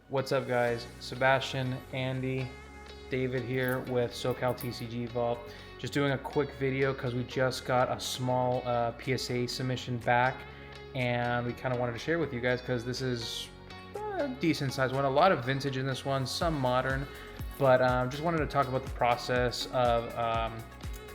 What's up, guys? Sebastian, Andy, David here with SoCal TCG Vault. Just doing a quick video because we just got a small PSA submission back, and we kind of wanted to share with you guys because this is a decent sized one. A lot of vintage in this one, some modern, but just wanted to talk about the process of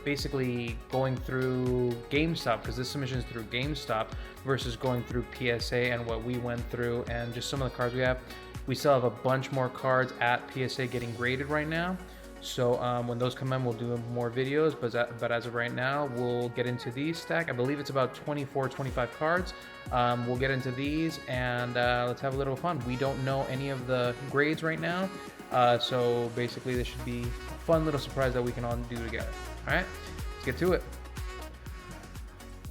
basically going through Gamestop, because this submission is through Gamestop versus going through PSA and what we went through and just some of the cards we have. We still have a bunch more cards at PSA getting graded right now. So when those come in, we'll do more videos, but as of right now, we'll get into these stack. I believe it's about 24, 25 cards. We'll get into these and let's have a little fun. We don't know any of the grades right now. So basically this should be a fun little surprise that we can all do together. All right, let's get to it.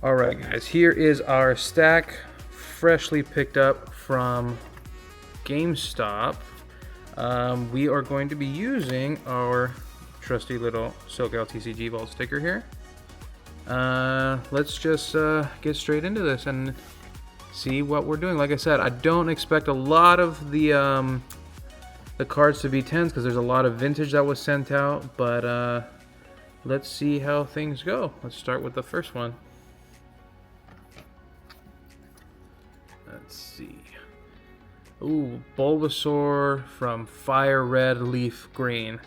All right, guys, here is our stack freshly picked up from Gamestop. We are going to be using our trusty little SoCal TCG Vault sticker here. Let's just get straight into this and see what we're doing. Like I said, I don't expect a lot of the cards to be 10s because there's a lot of vintage that was sent out, but let's see how things go. Let's start with the first one. Let's see. Ooh, Bulbasaur from Fire Red Leaf Green.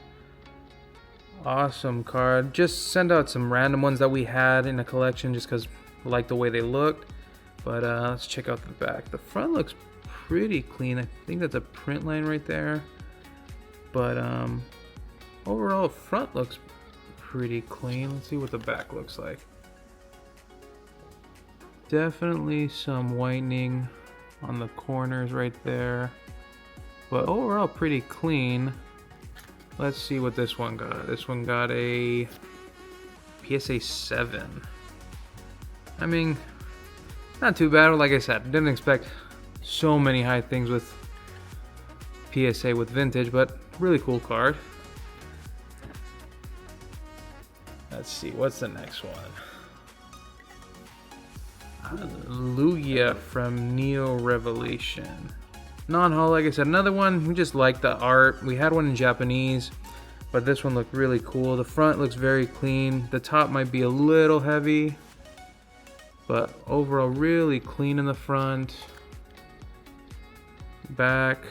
Awesome card. Just send out some random ones that we had in a collection just because I like the way they looked. But let's check out the back. The front looks pretty clean. I think that's a print line right there. But overall, front looks pretty clean. Let's see what the back looks like. Definitely some whitening on the corners right there, but overall pretty clean. Let's see what this one got. This one got a PSA 7. I mean, not too bad. Like I said, didn't expect so many high things with PSA with vintage, but really cool card. Let's see, what's the next one? Lugia from Neo Revelation. Non-haul, like I said, another one. We just like the art. We had one in Japanese, but this one looked really cool. The front looks very clean. The top might be a little heavy, but overall really clean in the front. Back,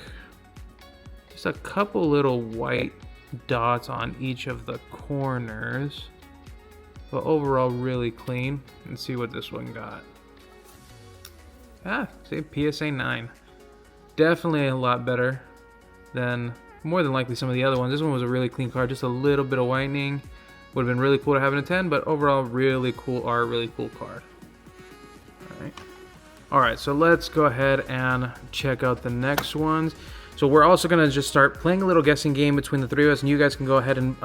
just a couple little white dots on each of the corners, but overall really clean. Let's see what this one got. Say PSA 9. Definitely a lot better than, more than likely, some of the other ones. This one was a really clean card, just a little bit of whitening. Would have been really cool to have in a 10, but overall really cool art, really cool card. Alright, so let's go ahead and check out the next ones. So we're also going to just start playing a little guessing game between the three of us, and you guys can go ahead and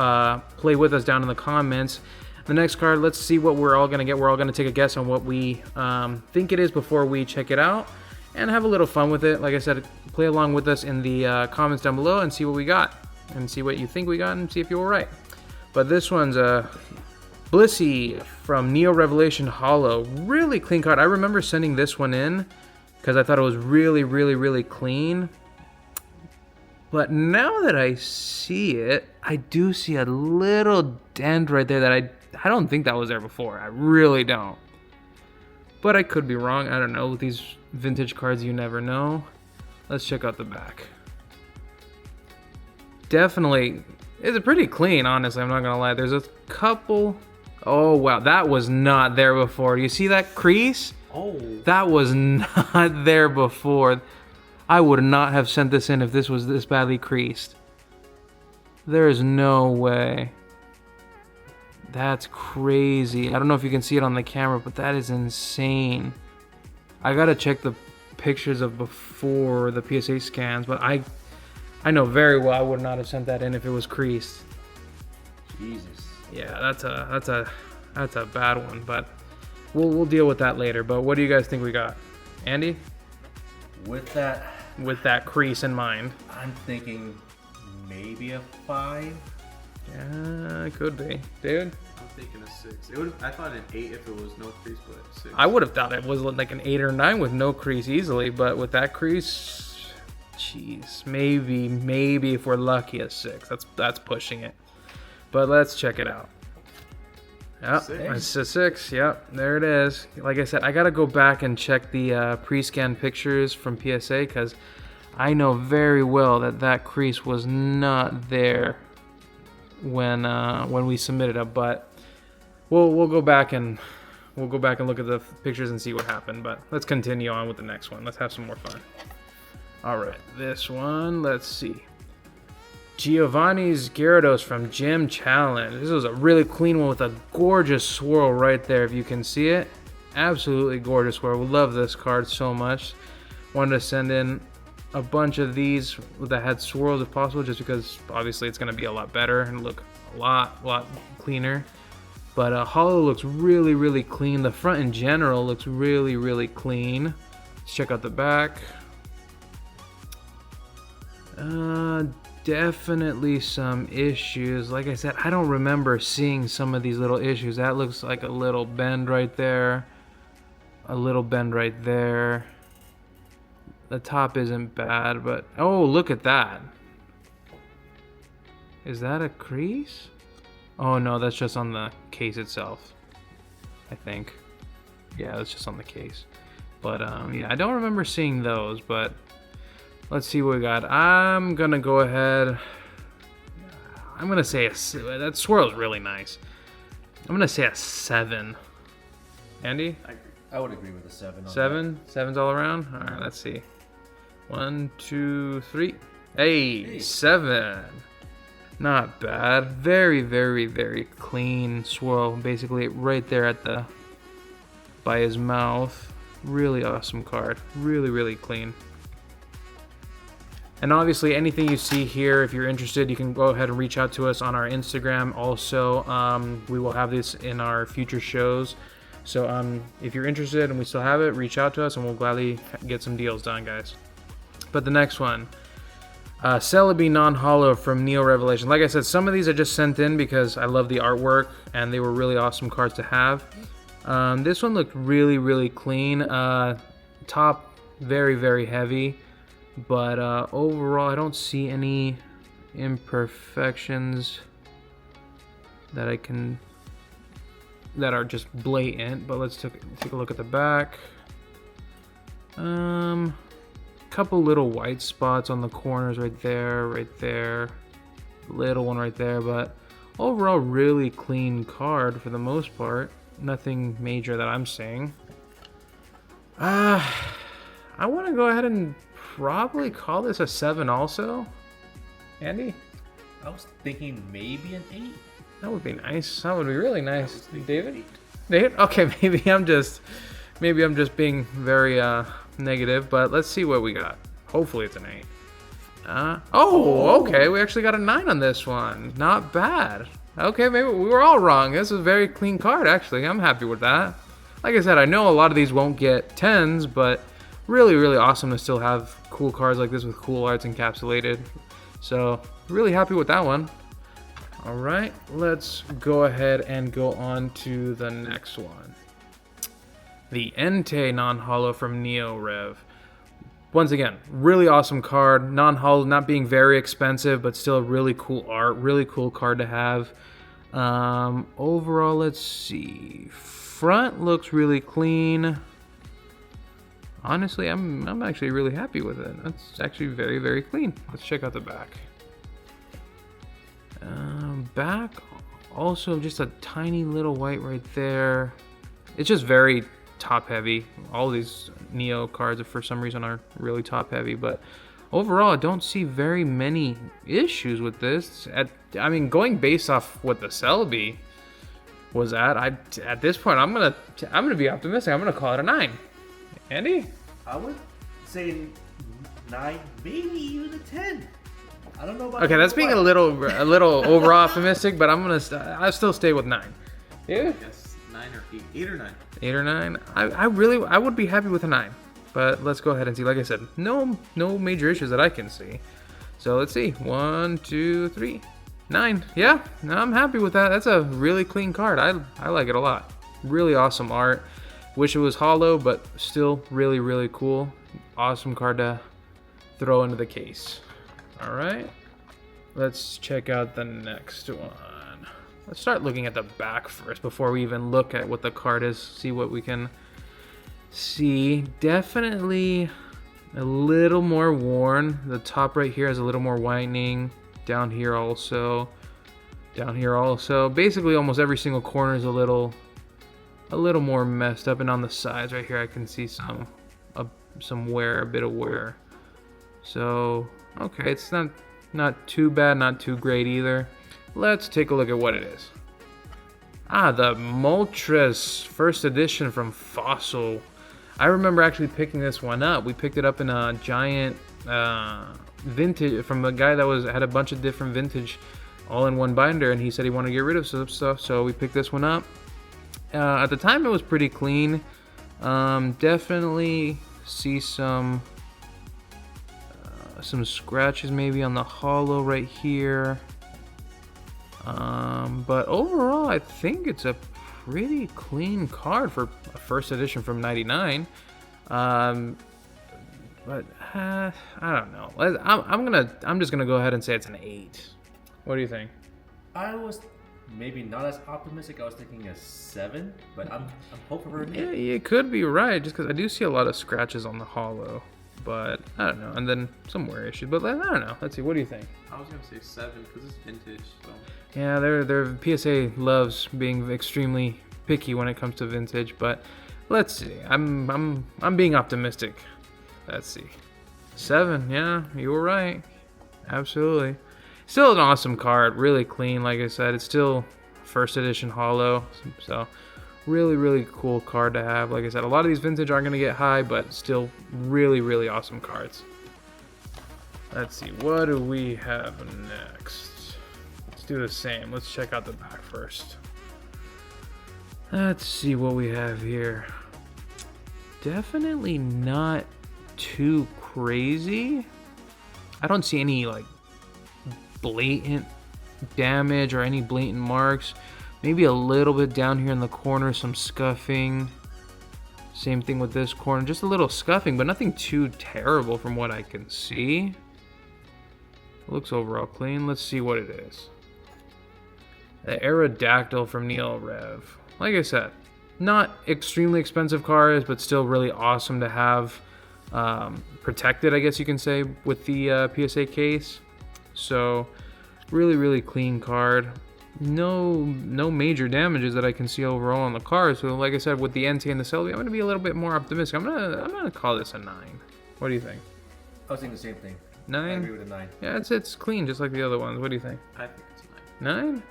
play with us down in the comments. The next card, let's see what we're all going to get. We're all going to take a guess on what we think it is before we check it out and have a little fun with it. Like I said, play along with us in the comments down below and see what we got and see what you think we got and see if you were right. But this one's Blissey from Neo Revelation Hollow. Really clean card. I remember sending this one in because I thought it was really clean. But now that I see it, I do see a little dent right there that I don't think that was there before. I really don't. But I could be wrong. I don't know. With these vintage cards, you never know. Let's check out the back. Definitely, it's pretty clean, honestly. I'm not going to lie. There's a couple. Oh, wow. That was not there before. You see that crease? Oh. That was not there before. I would not have sent this in if this was this badly creased. There is no way. That's crazy. I don't know if you can see it on the camera, but that is insane. I gotta check the pictures of before the PSA scans, but I know very well I would not have sent that in if it was creased. Jesus. Yeah, that's a bad one, but we'll deal with that later. But what do you guys think we got, Andy? With that crease in mind, I'm thinking maybe a 5. Yeah, it could be, dude. I'm thinking a 6. I thought an 8 if it was no crease, but 6. I would have thought it was like an 8 or 9 with no crease easily, but with that crease, Jeez, maybe if we're lucky a 6. That's pushing it. But let's check it out. Yep, it's a 6. Yep, there it is. Like I said, I gotta go back and check the pre-scan pictures from PSA because I know very well that crease was not there when we submitted it. But we'll go back and look at the pictures and see what happened. But let's continue on with the next one. Let's have some more fun. All right, this one. Let's see. Giovanni's Gyarados from Gym Challenge. This was a really clean one with a gorgeous swirl right there, if you can see it. Absolutely gorgeous swirl. We love this card so much. Wanted to send in a bunch of these that had swirls if possible, just because obviously it's going to be a lot better and look a lot cleaner. But Holo looks really clean. The front in general looks really clean. Let's check out the back. Definitely some issues. Like I said, I don't remember seeing some of these little issues. That looks like a little bend right there. A little bend right there. The top isn't bad, but oh, look at that. Is that a crease? Oh no, that's just on the case itself, I think. Yeah, that's just on the case. But yeah, I don't remember seeing those, but let's see what we got. I'm gonna go ahead. I'm gonna say that swirl is really nice. I'm gonna say a 7. Andy? I would agree with a 7. 7? 7's all around? All right, let's see. 1, 2, 3. Hey, 7. Not bad. Very clean swirl. Basically right there at by his mouth. Really awesome card. Really clean. And obviously anything you see here, if you're interested, you can go ahead and reach out to us on our Instagram. Also, we will have this in our future shows. So if you're interested and we still have it, reach out to us and we'll gladly get some deals done, guys. But the next one, Celebi non-holo from Neo Revelation. Like I said, some of these I just sent in because I love the artwork and they were really awesome cards to have. This one looked really clean. Top very heavy. But overall, I don't see any imperfections that are just blatant. But let's take a look at the back. Couple little white spots on the corners right there. Little one right there, but overall, really clean card for the most part. Nothing major that I'm seeing. I want to go ahead and probably call this a 7 also. Andy? I was thinking maybe an 8. That would be nice. That would be really nice. David? David? Okay, maybe I'm just being very negative, but let's see what we got. Hopefully it's an 8. Okay, we actually got a 9 on this one. Not bad. Okay, maybe we were all wrong. This is a very clean card, actually. I'm happy with that. Like I said, I know a lot of these won't get 10s, but really awesome to still have cool cards like this with cool arts encapsulated. So really happy with that one. All right, let's go ahead and go on to the next one. The Entei non-holo from Neo Rev. Once again, really awesome card. Non-holo, not being very expensive, but still really cool art. Really cool card to have. Overall, let's see. Front looks really clean. Honestly, I'm actually really happy with it. That's actually very clean. Let's check out the back. Back, also just a tiny little white right there. It's just very top heavy. All these Neo cards for some reason are really top heavy, but overall I don't see very many issues with this. I mean, going based off what the Celebi was at this point, I'm gonna be optimistic. I'm gonna call it a 9. Andy? I would say 9, maybe even a 10. I don't know about. Okay, that's being a little over optimistic, but I'll still stay with 9. Yeah. Yes, 9 or 8, 8 or 9. 8 or 9. I would be happy with a 9. But let's go ahead and see. Like I said, no major issues that I can see. So let's see. 1, 2, 3, 9. Yeah, no, I'm happy with that. That's a really clean card. I like it a lot. Really awesome art. Wish it was holo, but still really cool. Awesome card to throw into the case. All right. Let's check out the next one. Let's start looking at the back first before we even look at what the card is. See what we can see. Definitely a little more worn. The top right here has a little more whitening. Down here also. Down here also. Basically almost every single corner is a little more messed up, and on the sides right here I can see some wear, a bit of wear. So okay, it's not too bad, not too great either. Let's take a look at what it is. The Moltres first edition from Fossil. I remember actually picking this one up. We picked it up in a giant vintage from a guy that had a bunch of different vintage all in one binder, and he said he wanted to get rid of some stuff, so we picked this one up. At the time it was pretty clean. Definitely see some scratches maybe on the hollow right here. But overall I think it's a pretty clean card for a first edition from '99. But I don't know. I'm just gonna go ahead and say it's an 8. What do you think? I was maybe not as optimistic. I was thinking a 7, but I'm hoping for an 8. Yeah, you could be right, just because I do see a lot of scratches on the hollow. But I don't know, and then some wear issues. But I don't know. Let's see. What do you think? I was gonna say 7 because it's vintage. So. Yeah, their PSA loves being extremely picky when it comes to vintage. But let's see. I'm being optimistic. Let's see. 7. Yeah, you were right. Absolutely. Still an awesome card. Really clean. Like I said, it's still first edition hollow. So really, really cool card to have. Like I said, a lot of these vintage aren't going to get high, but still really, really awesome cards. Let's see. What do we have next? Let's do the same. Let's check out the back first. Let's see what we have here. Definitely not too crazy. I don't see any like blatant damage or any blatant marks. Maybe a little bit down here in the corner, some scuffing. Same thing with this corner, just a little scuffing, but nothing too terrible from what I can see. Looks overall clean. Let's see what it is. The Aerodactyl from Neil Rev. Like I said, not extremely expensive cards, but still really awesome to have protected, I guess you can say, with the PSA case. So really, really clean card. No major damages that I can see overall on the card. So like I said, with the Entei and the Celebi, I'm going to be a little bit more optimistic. I'm gonna call this a 9. What do you think? I was thinking the same thing. 9? I agree with a 9. Yeah, it's clean just like the other ones. What do you think? I think it's a 9. 9?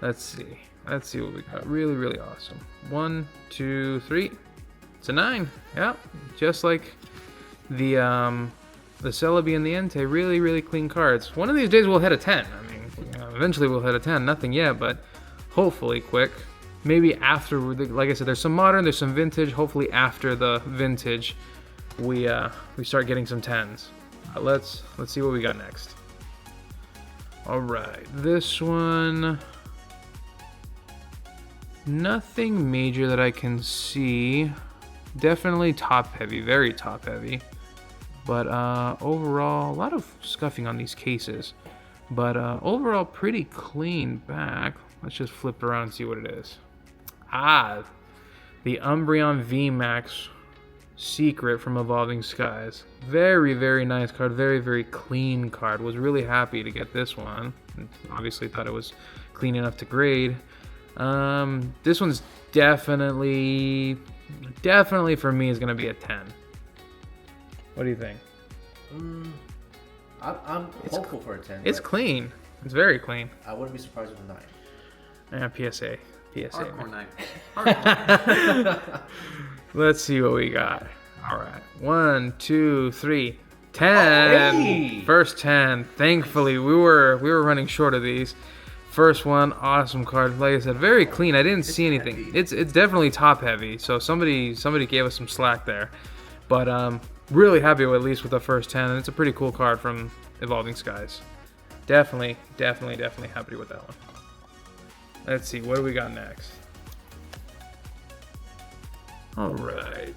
Let's see. Let's see what we got. Really, really awesome. 1, 2, 3. It's a 9. Yeah, just like the Celebi and the Entei. Really, really clean cards. One of these days we'll hit a 10. I mean, eventually we'll hit a 10. Nothing yet, but hopefully quick. Maybe after, like I said, there's some modern, there's some vintage. Hopefully after the vintage, we start getting some 10s. Let's see what we got next. All right, this one. Nothing major that I can see. Definitely top heavy, very top heavy. But overall, a lot of scuffing on these cases. But overall, pretty clean back. Let's just flip it around and see what it is. The Umbreon Vmax Secret from Evolving Skies. Very, very nice card. Very, very clean card. Was really happy to get this one. Obviously thought it was clean enough to grade. This one's definitely for me is going to be a 10. What do you think? I'm hopeful for a 10. It's clean. It's very clean. I wouldn't be surprised with a 9. Yeah, PSA. Hardcore 9. Let's see what we got. All right. 1, 2, 3. 10. Oh, hey! First 10. Thankfully, we were running short of these. First one, awesome card. Like I said, very clean. I didn't see anything. Heavy. It's definitely top heavy. So somebody gave us some slack there. But really happy with, at least with the first 10. And it's a pretty cool card from Evolving Skies. Definitely happy with that one. Let's see, what do we got next? All right.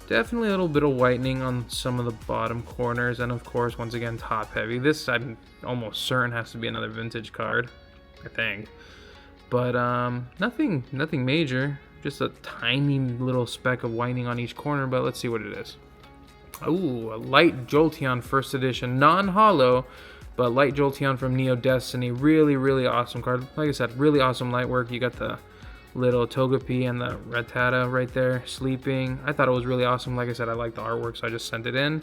Definitely a little bit of whitening on some of the bottom corners, and of course, once again, top heavy. This I'm almost certain has to be another vintage card, I think. But nothing major. Just a tiny little speck of whitening on each corner. But let's see what it is. Ooh, a light Jolteon first edition, non-holo, but light Jolteon from Neo Destiny. Really, really awesome card. Like I said, really awesome light work. You got the little Togepi and the Rattata right there sleeping. I thought it was really awesome. Like I said, I like the artwork, so I just sent it in.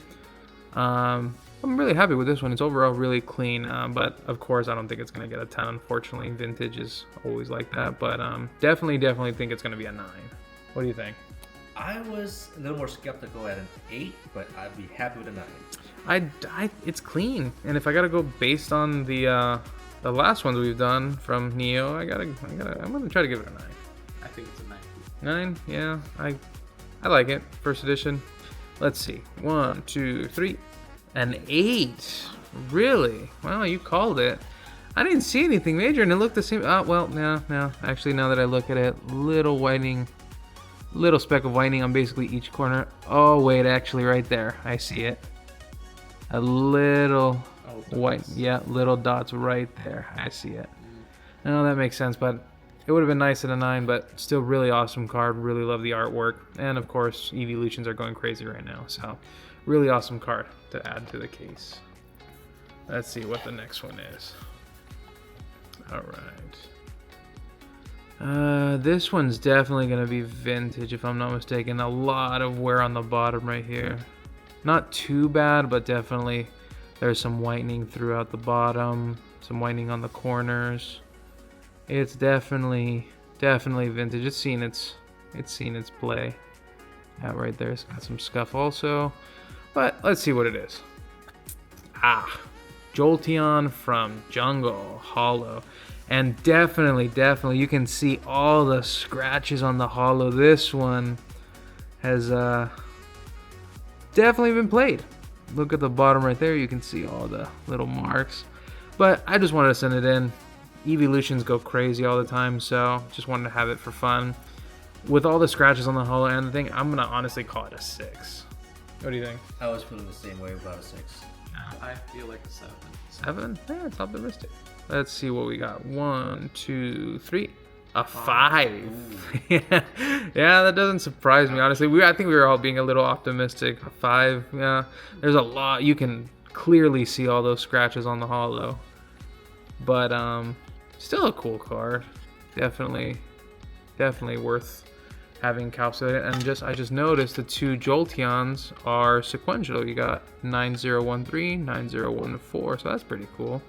I'm really happy with this one. It's overall really clean, but of course I don't think it's going to get a 10. Unfortunately, vintage is always like that, but definitely think it's going to be a 9. What do you think? I was a little more skeptical at an 8, but I'd be happy with a 9. It's clean, and if I got to go based on the last ones we've done from Neo, I'm going to try to give it a 9. I think it's a 9? 9. Yeah, I like it. First edition. Let's see. 1, 2, 3. An 8. Really? Well, you called it. I didn't see anything major, and it looked the same. Oh, well, no. Actually, now that I look at it, little whitening, little speck of whitening on basically each corner. Oh, wait, actually, right there. I see it. A little white. Yeah, little dots right there. I see it. No, that makes sense, but it would have been nice at a 9, but still really awesome card. Really love the artwork. And of course, evolutions are going crazy right now. So really awesome card to add to the case. Let's see what the next one is. All right. This one's definitely going to be vintage if I'm not mistaken. A lot of wear on the bottom right here. Not too bad, but definitely there's some whitening throughout the bottom. Some whitening on the corners. It's definitely vintage. It's seen its play. Out right there, it's got some scuff also. But let's see what it is. Jolteon from Jungle Holo. And definitely you can see all the scratches on the holo. This one has definitely been played. Look at the bottom right there, you can see all the little marks. But I just wanted to send it in. Evolutions go crazy all the time, so just wanted to have it for fun. With all the scratches on the holo and the thing, I'm gonna honestly call it a 6. What do you think? I was feeling the same way about a 6. I feel like a 7. 7? Yeah, it's optimistic. Let's see what we got. 1, 2, 3. A 5. Yeah, that doesn't surprise me, honestly. I think we were all being a little optimistic. A 5, yeah. There's a lot. You can clearly see all those scratches on the holo. But still a cool card. Definitely worth having encapsulated. And I just noticed the 2 Jolteons are sequential. You got 9013, 9014, so that's pretty cool.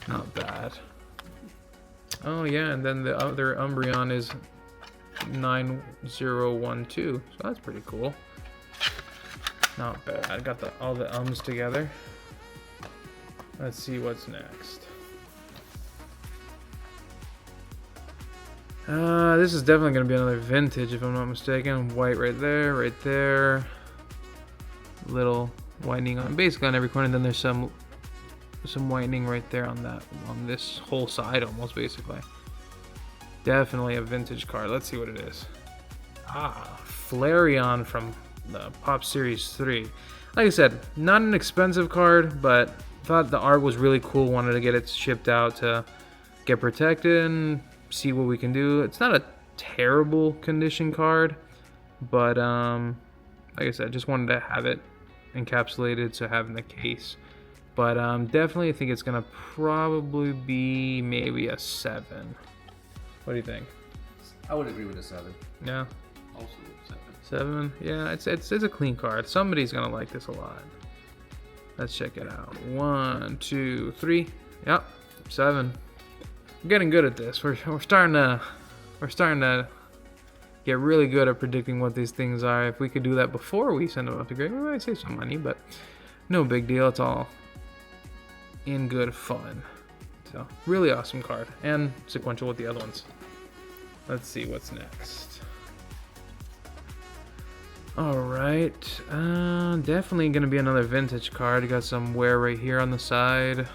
Not bad. Oh yeah, and then the other Umbreon is 9012, so that's pretty cool. Not bad. I got all the ums together. Let's see what's next. This is definitely going to be another vintage if I'm not mistaken. White right there. Little whitening on basically on every corner. And then there's some whitening right there on this whole side almost basically. Definitely a vintage card. Let's see what it is. Flareon from the Pop Series 3. Like I said, not an expensive card, but thought the art was really cool. Wanted to get it shipped out to get protected and see what we can do. It's not a terrible condition card, but like I said, just wanted to have it encapsulated, so have in the case. But definitely I think it's gonna probably be maybe a 7. What do you think? I would agree with a 7. Yeah. Also 7. 7. Yeah, it's a clean card. Somebody's gonna like this a lot. Let's check it out. 1, 2, 3. Yep, 7. I'm getting good at this. We're starting to get really good at predicting what these things are. If we could do that before we send them up to grade, we might save some money, but no big deal. It's all in good fun. So really awesome card and sequential with the other ones. Let's see what's next. All right, definitely gonna be another vintage card. You got some wear right here on the side.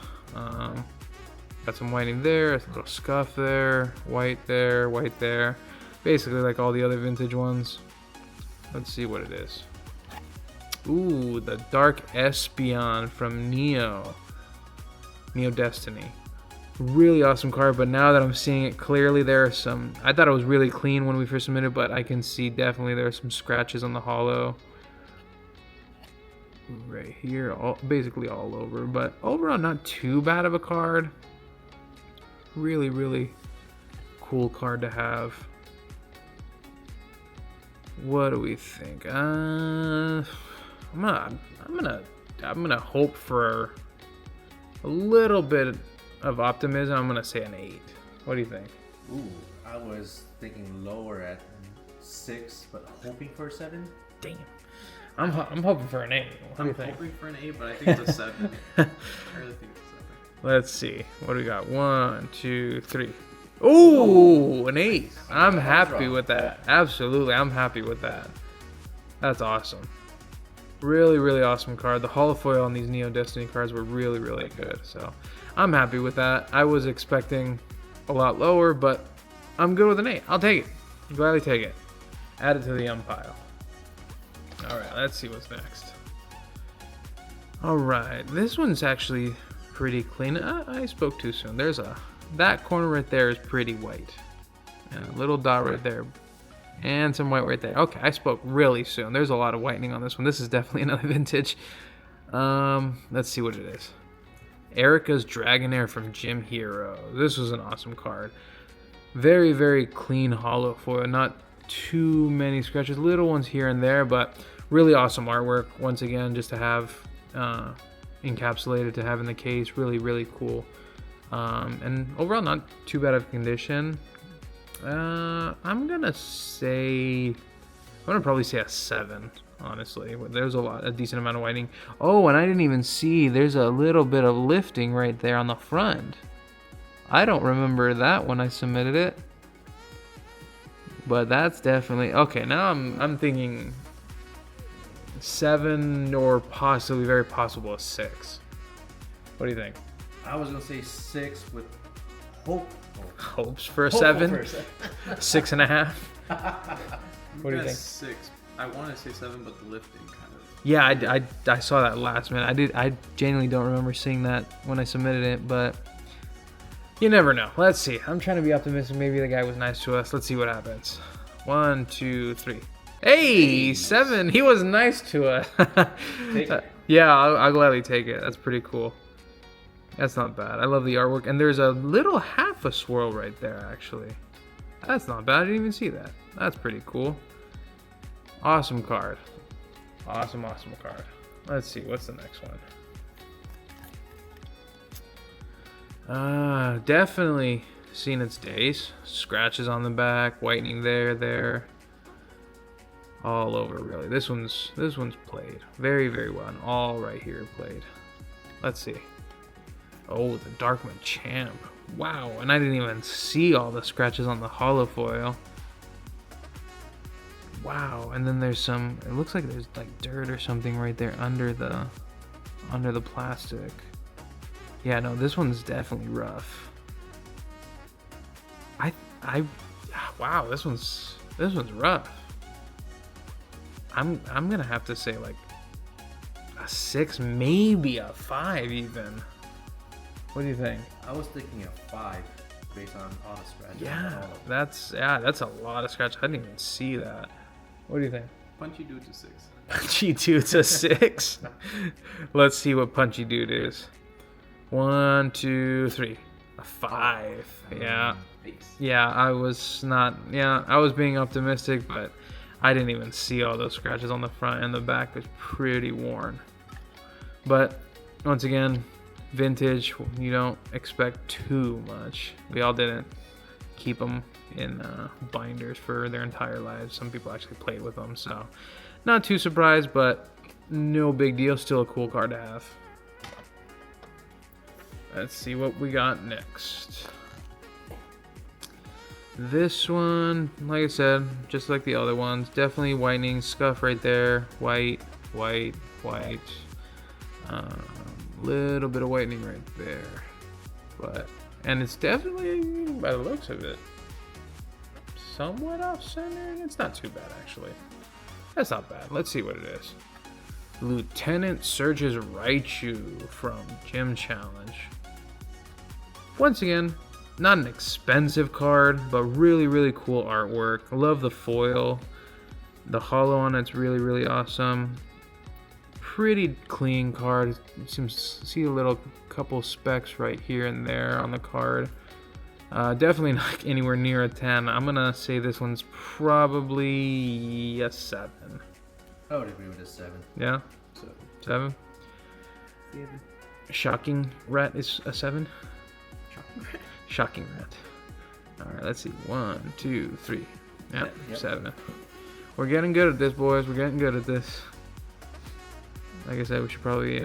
Got some whitening there, a little scuff there, white there, white there. Basically like all the other vintage ones. Let's see what it is. Ooh, the Dark Espeon from Neo Destiny. Really awesome card, but now that I'm seeing it clearly, there are some... I thought it was really clean when we first submitted, but I can see definitely there are some scratches on the holo. Right here, basically all over, but overall not too bad of a card. Really, really cool card to have. What do we think? I'm gonna hope for a little bit of optimism. I'm gonna say an 8. What do you think? Ooh, I was thinking lower at 6, but hoping for a 7. Damn. I'm hoping for an 8. What do you think? I'm hoping for an 8, but I think it's a 7. I really think it's a 7. Let's see. What do we got? 1, 2, 3. Ooh, an 8. I'm happy with that. Absolutely, I'm happy with that. That's awesome. Really, really awesome card. The holofoil on these Neo Destiny cards were really, really good. So I'm happy with that. I was expecting a lot lower, but I'm good with an 8. I'll take it. Gladly take it. Add it to the pile. Alright, let's see what's next. Alright, this one's actually pretty clean. I spoke too soon. There's that corner right there is pretty white. And a little dot right there. And some white right there. Okay, I spoke really soon. There's a lot of whitening on this one. This is definitely another vintage. Let's see what it is. Erika's Dragonair from Gym Hero. This was an awesome card. Very, very clean holo foil. Not too many scratches. Little ones here and there, but really awesome artwork. Once again, just to have encapsulated to have in the case. Really, really cool. And overall, not too bad of condition. I'm gonna probably say a 7. Honestly, there's a decent amount of whitening. Oh, and I didn't even see. There's a little bit of lifting right there on the front. I don't remember that when I submitted it, but that's definitely okay. Now I'm thinking 7 or possibly, very possible, a 6. What do you think? I was gonna say 6 with hope. Hopes for a 7. 6.5. What do you think? 6. I want to say 7, but the lifting kind of. Yeah, I saw that last minute. I genuinely don't remember seeing that when I submitted it, but you never know. Let's see. I'm trying to be optimistic. Maybe the guy was nice to us. Let's see what happens. 1, 2, 3. Hey, 7. He was nice to us. Take it. Yeah, I'll gladly take it. That's pretty cool. That's not bad. I love the artwork. And there's a little half a swirl right there, actually. That's not bad. I didn't even see that. That's pretty cool. Awesome card. Awesome, awesome card. Let's see. What's the next one? Definitely seen its days. Scratches on the back. Whitening there. All over, really. This one's played. Very, very well. And all right here played. Let's see. Oh, the Dark Machamp. Wow, and I didn't even see all the scratches on the holofoil. Wow, and then there's some, it looks like there's like dirt or something right there under the plastic. Yeah, no, this one's definitely rough. Wow, this one's rough. I'm gonna have to say like a 6, maybe a 5 even. What do you think? I was thinking a 5 based on all the scratches. Yeah, that's a lot of scratch. I didn't even see that. What do you think? Punchy Dude's a 6. Punchy Dude's a 6. Let's see what Punchy Dude is. 1, 2, 3. A 5. Yeah. Yeah, I was being optimistic, but I didn't even see all those scratches on the front, and the back was pretty worn. But once again, vintage, you don't expect too much. We all didn't keep them in binders for their entire lives. Some people actually played with them, so not too surprised, but no big deal. Still a cool card to have. Let's see what we got next. This one, like I said, just like the other ones, definitely whitening, scuff right there, white. Little bit of whitening right there, and it's definitely, by the looks of it, somewhat off-centered. It's not too bad, actually. That's not bad. Let's see what it is. Lieutenant Surge's Raichu from Gym Challenge. Once again, not an expensive card, but really, really cool artwork. I love the foil. The holo on it's really, really awesome. Pretty clean card. See a little couple specks right here and there on the card. Definitely not anywhere near a 10. I'm gonna say this one's probably a 7. I would agree with a 7. Yeah? 7? Yeah. Shocking Rat is a 7? Shocking. Shocking Rat. Alright, let's see. 1, 2, 3. Yep, 7. We're getting good at this, boys. We're getting good at this. Like I said, we should probably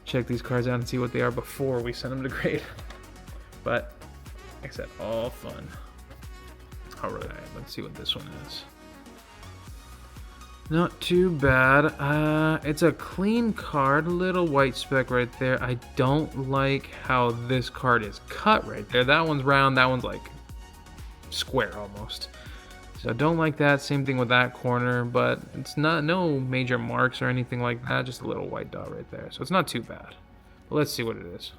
check these cards out and see what they are before we send them to grade. But, like I said, all fun. Alright, let's see what this one is. Not too bad. It's a clean card, little white speck right there. I don't like how this card is cut right there. That one's round, that one's like square almost. So I don't like that. Same thing with that corner, but it's no major marks or anything like that. Just a little white dot right there. So it's not too bad. But let's see what it is.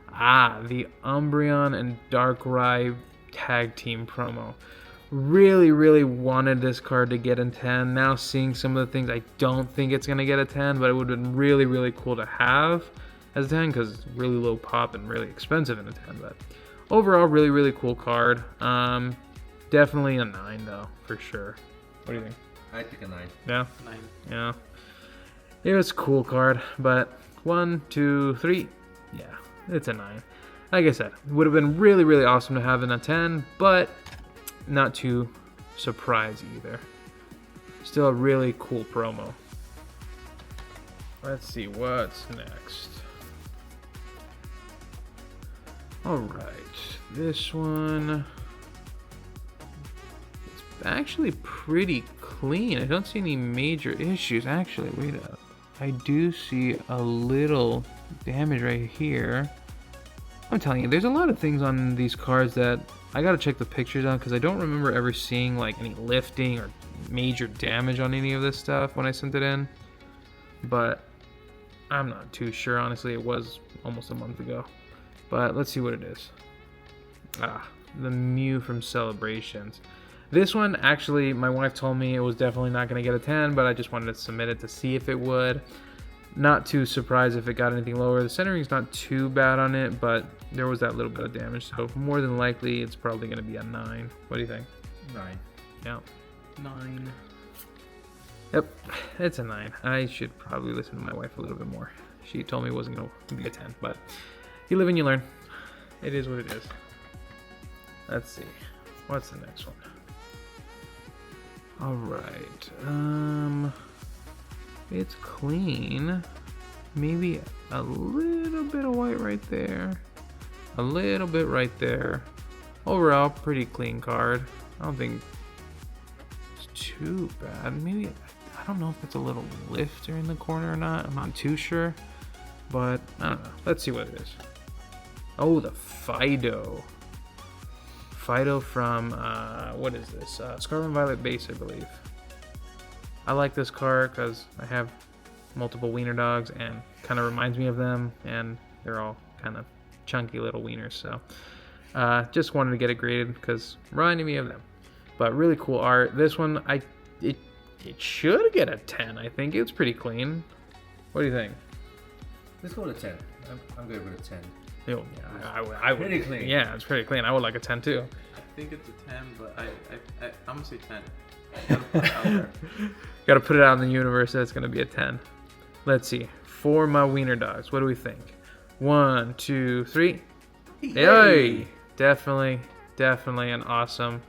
The Umbreon and Darkrai tag team promo. Really, really wanted this card to get a 10. Now seeing some of the things, I don't think it's going to get a 10, but it would have been really, really cool to have as a 10 because it's really low pop and really expensive in a 10. But overall, really, really cool card. Definitely a 9 though, for sure. What do you think? I think a 9. Yeah? 9. Yeah. It was a cool card, but 1, 2, 3, yeah, it's a 9. Like I said, it would have been really, really awesome to have in a 10, but not too surprised either. Still a really cool promo. Let's see what's next. Alright, this one, it's actually pretty clean. I don't see any major issues. Actually, wait up. I do see a little damage right here. I'm telling you, there's a lot of things on these cards that I gotta check the pictures on because I don't remember ever seeing like any lifting or major damage on any of this stuff when I sent it in. But I'm not too sure, honestly. It was almost a month ago. But let's see what it is. The Mew from Celebrations. This one, actually, my wife told me it was definitely not going to get a 10, but I just wanted to submit it to see if it would. Not too surprised if it got anything lower. The centering's not too bad on it, but there was that little bit of damage, so more than likely it's probably going to be a 9. What do you think? 9. Yeah. 9. Yep, it's a 9. I should probably listen to my wife a little bit more. She told me it wasn't going to be a 10, but you live and you learn. It is what it is. Let's see. What's the next one? Alright. It's clean. Maybe a little bit of white right there. A little bit right there. Overall, pretty clean card. I don't think it's too bad. Maybe, I don't know if it's a little lifter in the corner or not. I'm not too sure. But, I don't know. Let's see what it is. Oh, the Fido. Fido from, what is this? Scarlet and Violet base, I believe. I like this card because I have multiple wiener dogs and kind of reminds me of them, and they're all kind of chunky little wieners, so just wanted to get it graded because reminding me of them. But really cool art. This one, it should get a 10. I think it's pretty clean. What do you think? Let's go with a 10. I'm good with a 10. Oh, yeah, I would. Pretty clean. Yeah, it's pretty clean. I would like a 10 too. I think it's a 10, but I'm gonna say 10. Gotta put it out there. Gotta put it out in the universe that it's gonna be a 10. Let's see. For my wiener dogs, what do we think? 1, 2, 3. Yay! Definitely an awesome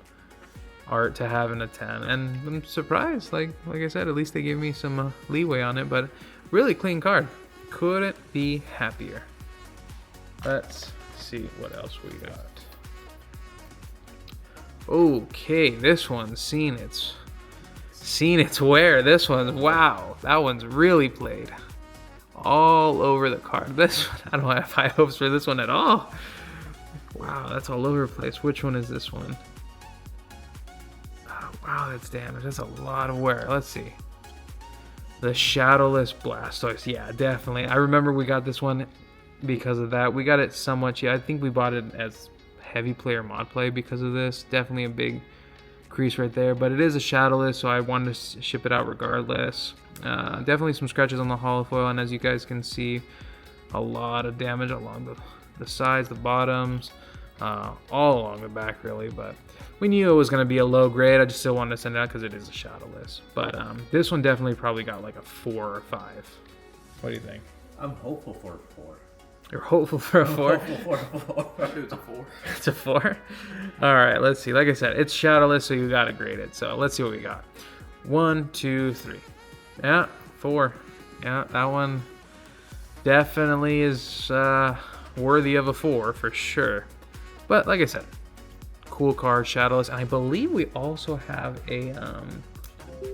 art to have in a 10. And I'm surprised, like I said, at least they gave me some leeway on it, but really clean card. Couldn't be happier. Let's see what else we got. Okay, this one's seen its wear. This one's, wow, that one's really played all over the card. This one, I don't have high hopes for this one at all. Wow, that's all over the place. Which one is this one? Oh, wow, that's damaged. That's a lot of wear. Let's see. The Shadowless Blastoise. Yeah, definitely. I remember we got this one because of that. We got it somewhat. Yeah, I think we bought it as heavy player mod play because of this. Definitely a big crease right there. But it is a Shadowless, so I wanted to ship it out regardless. Definitely some scratches on the holofoil, and as you guys can see, a lot of damage along the sides, the bottoms, all along the back really. But we knew it was going to be a low grade. I just still wanted to send it out because it is a Shadowless. But this one definitely probably got like a 4 or 5. What do you think? I'm hopeful for a 4. You're hopeful for a 4? Hopeful for a 4. It's a 4. It's a 4? Alright, let's see. Like I said, it's Shadowless, so you gotta grade it. So let's see what we got. 1, 2, 3. Yeah, 4. Yeah, that one definitely is worthy of a 4 for sure. But like I said, cool card, Shadowless. And I believe we also have a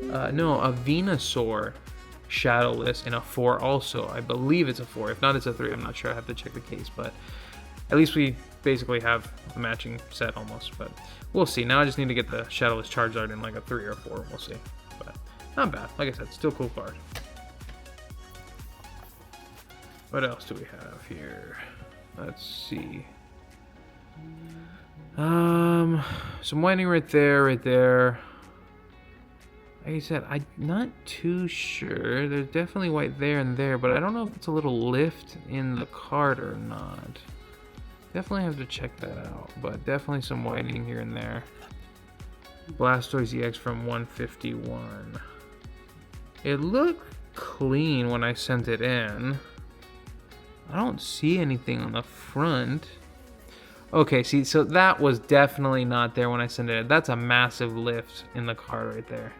Venusaur Shadowless in a 4 also. I believe it's a 4. If not, it's a 3. I'm not sure. I have to check the case, but at least we basically have a matching set almost. But we'll see. Now I just need to get the Shadowless Charizard in like a 3 or 4. We'll see. But not bad. Like I said, still cool card. What else do we have here? Let's see. Some whitening right there, right there. Like I said, I'm not too sure. There's definitely white there and there, but I don't know if it's a little lift in the card or not. Definitely have to check that out, but definitely some whitening here and there. Blastoise EX from 151. It looked clean when I sent it in. I don't see anything on the front. Okay, see, so that was definitely not there when I sent it in. That's a massive lift in the card right there.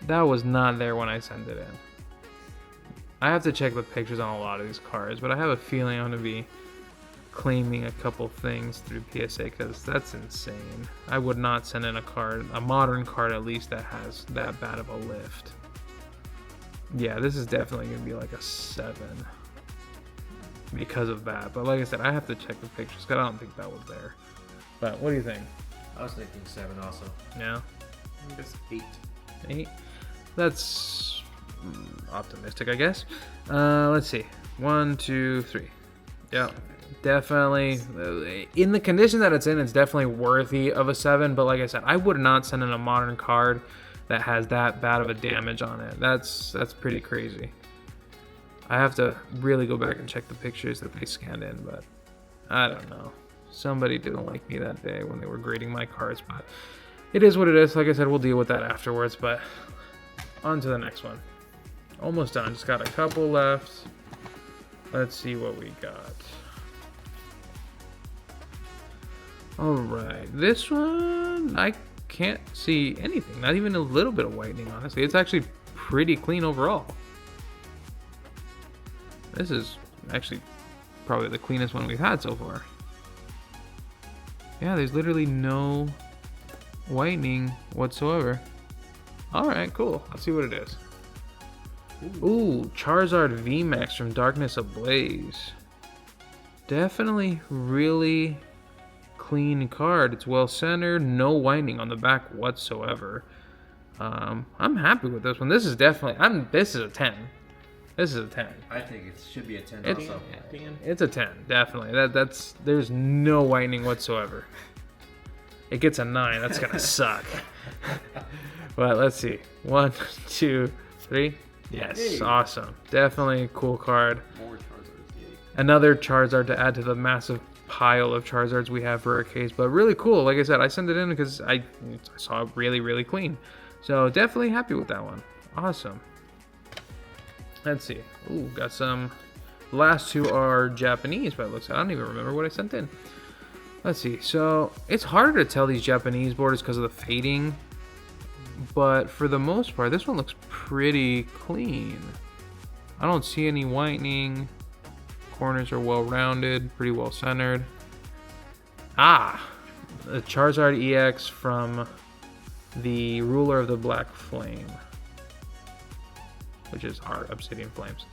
That was not there when I sent it in. I have to check the pictures on a lot of these cards, but I have a feeling I'm going to be claiming a couple things through PSA because that's insane. I would not send in a card, a modern card at least, that has that bad of a lift. Yeah, this is definitely going to be like a 7 because of that. But like I said, I have to check the pictures because I don't think that was there. But what do you think? I was thinking 7 also. Yeah? I guess 8. 8? That's optimistic, I guess. Let's see. 1, 2, 3. Yeah, definitely. In the condition that it's in, it's definitely worthy of a 7. But like I said, I would not send in a modern card that has that bad of a damage on it. That's pretty crazy. I have to really go back and check the pictures that they scanned in, but I don't know. Somebody didn't like me that day when they were grading my cards, but it is what it is. Like I said, we'll deal with that afterwards, but on to the next one. Almost done. Just got a couple left. Let's see what we got. Alright, this one, I can't see anything. Not even a little bit of whitening, honestly. It's actually pretty clean overall. This is actually probably the cleanest one we've had so far. Yeah, there's literally no whitening whatsoever. Alright, cool. Let's see what it is. Ooh, Charizard Vmax from Darkness Ablaze. Definitely really clean card. It's well centered, no whitening on the back whatsoever. I'm happy with this one. This is definitely, this is a 10. This is a 10. I think it should be a 10 It's, also. it's a 10, definitely. There's no whitening whatsoever. It gets a 9. That's gonna suck. But let's see. 1, 2, 3. Yes, Hey. awesome. Definitely a cool card. More Charizards. Yay. Another Charizard to add to the massive pile of Charizards we have for our case. But really cool. Like I said, I sent it in because I saw it really, really clean. So definitely happy with that one. Awesome. Let's see. Ooh, got some. Last two are Japanese, but it looks like I don't even remember what I sent in. Let's see. So it's harder to tell these Japanese borders because of the fading. But for the most part, this one looks pretty clean. I don't see any whitening. Corners are well rounded, pretty well centered. Ah, the Charizard EX from the Ruler of the Black Flame. which is our Obsidian Flames.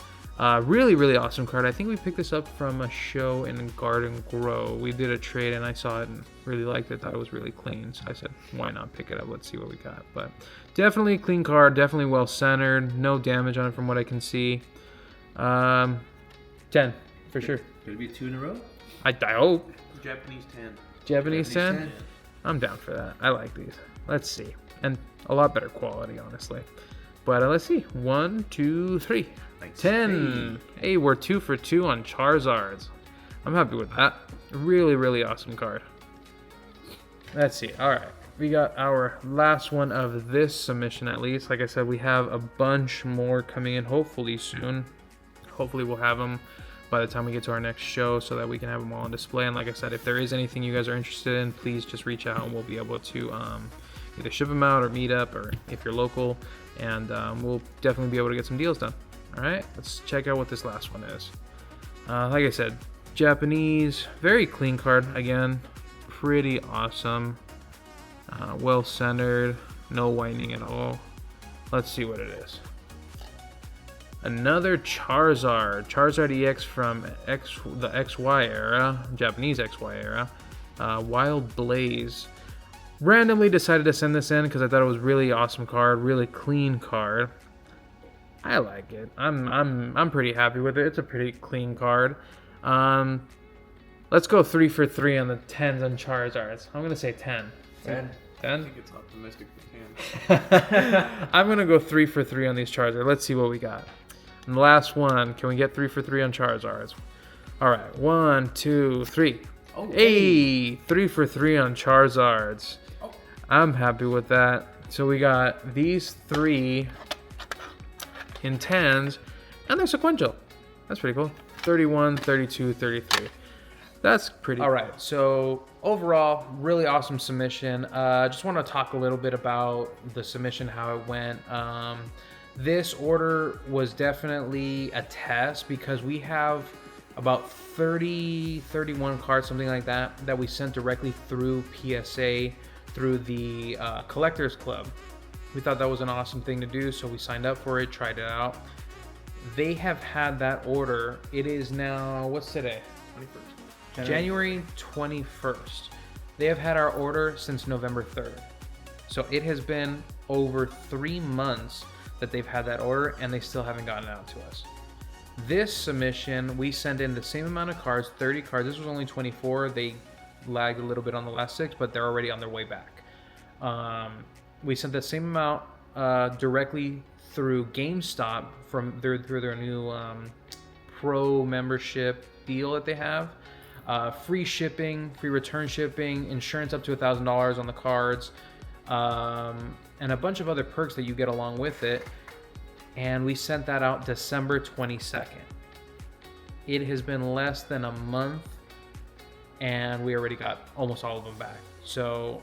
Really, really awesome card. I think we picked this up from a show in Garden Grow. We did a trade and I saw it and really liked it. Thought it was really clean. So I said, why not pick it up? Let's see what we got. But definitely a clean card. Definitely well centered. No damage on it from what I can see. 10 for sure. Could it be 2 in a row? I hope. Japanese 10. Japanese 10? 10. I'm down for that. I like these. Let's see. And a lot better quality, honestly. But let's see. 1, 2, 3. Nice. 10. Hey, we're 2 for 2 on Charizards. I'm happy with that. Really, really awesome card. Let's see. All right. We got our last one of this submission, at least. Like I said, we have a bunch more coming in hopefully soon. Hopefully we'll have them by the time we get to our next show so that we can have them all on display. And like I said, if there is anything you guys are interested in, please just reach out and we'll be able to either ship them out or meet up, or if you're local, and we'll definitely be able to get some deals done. All right, let's check out what this last one is. Like I said, Japanese, very clean card. Again, pretty awesome. Well centered, no whining at all. Let's see what it is. Another Charizard EX from the XY era, Japanese XY era. Wild Blaze. Randomly decided to send this in because I thought it was really awesome card, really clean card. I like it. I'm pretty happy with it. It's a pretty clean card. Let's go 3 for 3 on the 10s on Charizards. I'm gonna say 10. 10. 10? I think it's optimistic for 10. I'm gonna go 3 for 3 on these Charizards. Let's see what we got. And the last one, can we get 3 for 3 on Charizards? All right, 1, 2, 3. Oh, hey, 3 for 3 on Charizards. Oh. I'm happy with that. So we got these 3 in 10s, and they're sequential. That's pretty cool. 31, 32, 33. That's pretty cool. All right, so overall, really awesome submission. Just want to talk a little bit about the submission, how it went. This order was definitely a test because we have about 31 cards, something like that, that we sent directly through PSA, through the Collectors Club. We thought that was an awesome thing to do, so we signed up for it, tried it out. They have had that order. It is now, what's today? 21st. January 21st. They have had our order since November 3rd. So it has been over 3 months that they've had that order, and they still haven't gotten it out to us. This submission, we sent in the same amount of cards, 30 cards. This was only 24. They lagged a little bit on the last 6, but they're already on their way back. We sent the same amount directly through GameStop through their new pro membership deal that they have. Free shipping, free return shipping, insurance up to $1,000 on the cards, and a bunch of other perks that you get along with it. And we sent that out December 22nd. It has been less than a month, and we already got almost all of them back. So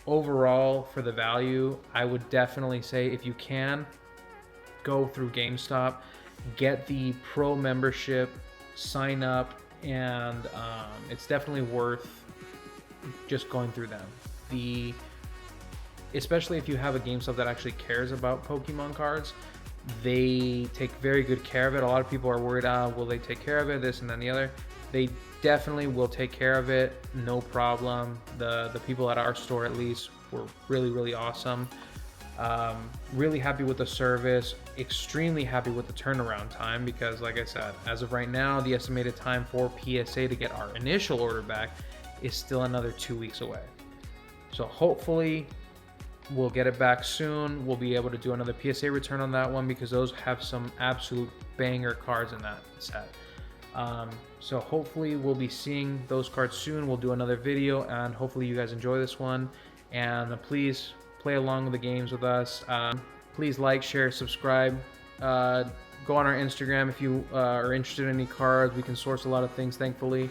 overall, for the value, I would definitely say if you can, go through GameStop, get the pro membership, sign up, and it's definitely worth just going through them. Especially if you have a GameStop that actually cares about Pokemon cards, they take very good care of it. A lot of people are worried, will they take care of it, this and then the other. They definitely will take care of it, no problem. The people at our store, at least, were really, really awesome. Really happy with the service, extremely happy with the turnaround time, because like I said, as of right now, the estimated time for PSA to get our initial order back is still another 2 weeks away. So hopefully we'll get it back soon. We'll be able to do another PSA return on that one because those have some absolute banger cards in that set. So hopefully we'll be seeing those cards soon. We'll do another video, and hopefully you guys enjoy this one. And please play along with the games with us. Please like, share, subscribe. Go on our Instagram if you are interested in any cards. We can source a lot of things, thankfully.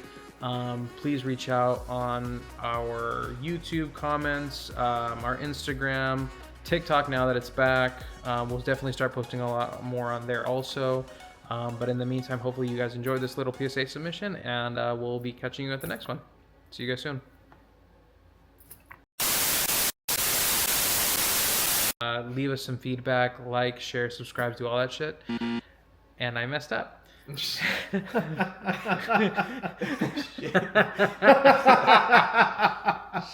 Please reach out on our YouTube comments, our Instagram, TikTok now that it's back. We'll definitely start posting a lot more on there also. But in the meantime, hopefully you guys enjoyed this little PSA submission, and we'll be catching you at the next one. See you guys soon. Leave us some feedback, like, share, subscribe, do all that shit. And I messed up.